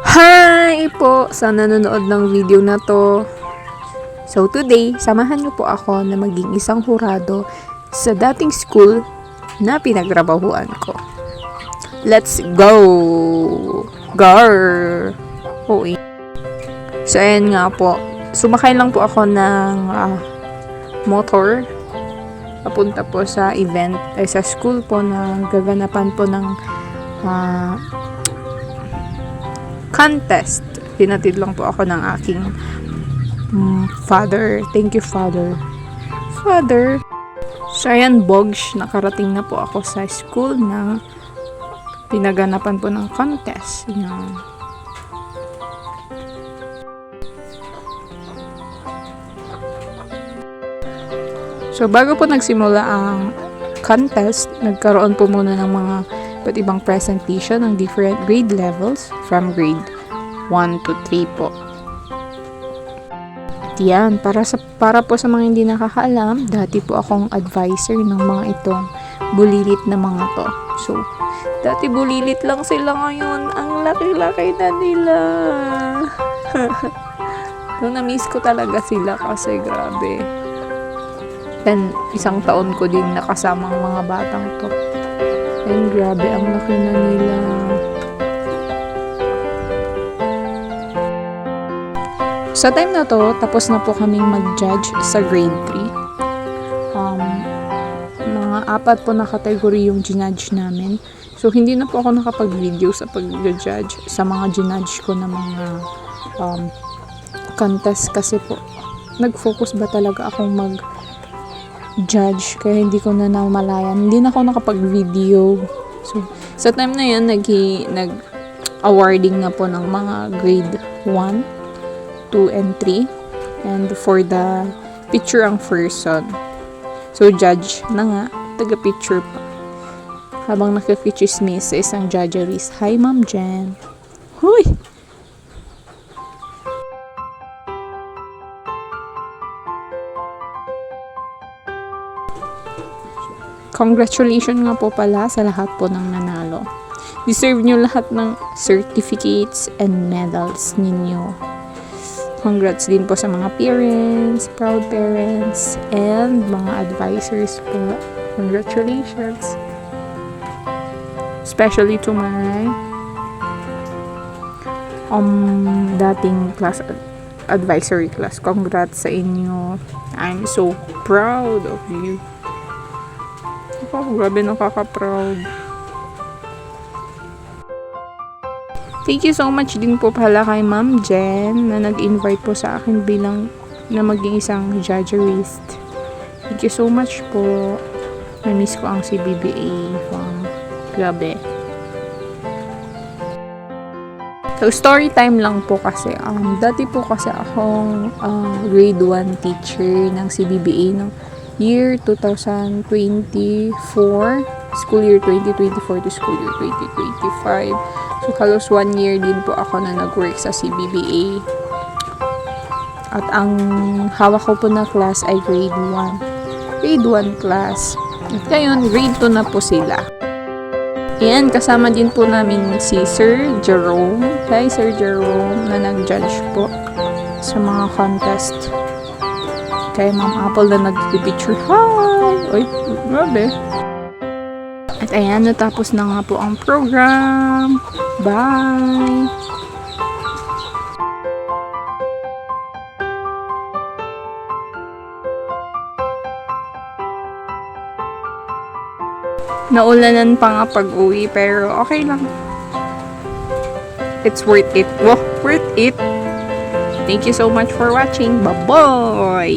Hi po sa nanonood ng video na to. So today, samahan niyo po ako na maging isang hurado sa dating school na pinagtrabahuan ko. Let's go! Gar! Okay. So ayan nga po, sumakay lang po ako ng motor papunta po sa event ay sa school po na gaganapan po ng contest. Hinatid lang po ako ng aking father. Thank you, father. Father. So, ayan, Bogs, nakarating na po ako sa school na pinaganapan po ng contest. Yan. So, bago po nagsimula ang contest, nagkaroon po muna ng mga iba't ibang presentation ng different grade levels from grade 1 to 3 po. At yan, para po sa mga hindi nakakaalam, dati po akong advisor ng mga itong bulilit na mga to. So, dati bulilit lang sila, ngayon ang laki-laki na nila. So, na-miss ko talaga sila kasi grabe. Then, isang taon ko din nakasama ang mga batang to. And grabe, ang laki na nila. Sa time na to, tapos na po kaming mag-judge sa grade 3. Mga 4 po na category yung ginudge namin. So, hindi na po ako nakapag-video sa pag-judge sa mga ginudge ko na mga contest kasi po, nag-focus ba talaga akong mag-judge kaya hindi ko na namalayan. Hindi na ako nakapag-video. So, sa time na yun, nag-awarding na po ng mga grade 1, 2, and 3. And for the picture ang person. So, judge na nga, taga-picture pa. Habang nakikichismis sa isang judgeries. Hi, Ma'am Jen. Huy! Congratulations nga po pala sa lahat po ng nanalo. Deserve nyo lahat ng certificates and medals ninyo. Congrats din po sa mga parents, proud parents, and mga advisors po. Congratulations. Especially to my dating class advisory class. Congrats sa inyo. I'm so proud of you. Grabe, nakaka-proud. Thank you so much din po pala kay Ma'am Jen na nag-invite po sa akin bilang na maging isang judgerist. Thank you so much po. Na-miss ko ang CBBA. Grabe. So, story time lang po kasi. Dati po kasi akong grade 1 teacher ng CBBA ng year 2024, school year 2024 to school year 2025. So, halos 1 year din po ako na nag-work sa CBBA. At ang hawak ko po na class ay grade 1. Grade 1 class. At ngayon, grade 2 na po sila. Ayan, kasama din po namin si Sir Jerome. Hi, Sir Jerome, na nag-judge po sa mga contest. Kay Ma'am Apple na nag-picture. Hi! Oy, grabe. At ayan, natapos na nga po ang program. Bye! Naulanan pa nga pag-uwi, pero okay lang. It's worth it. Wow, worth it! Thank you so much for watching. Bye-bye!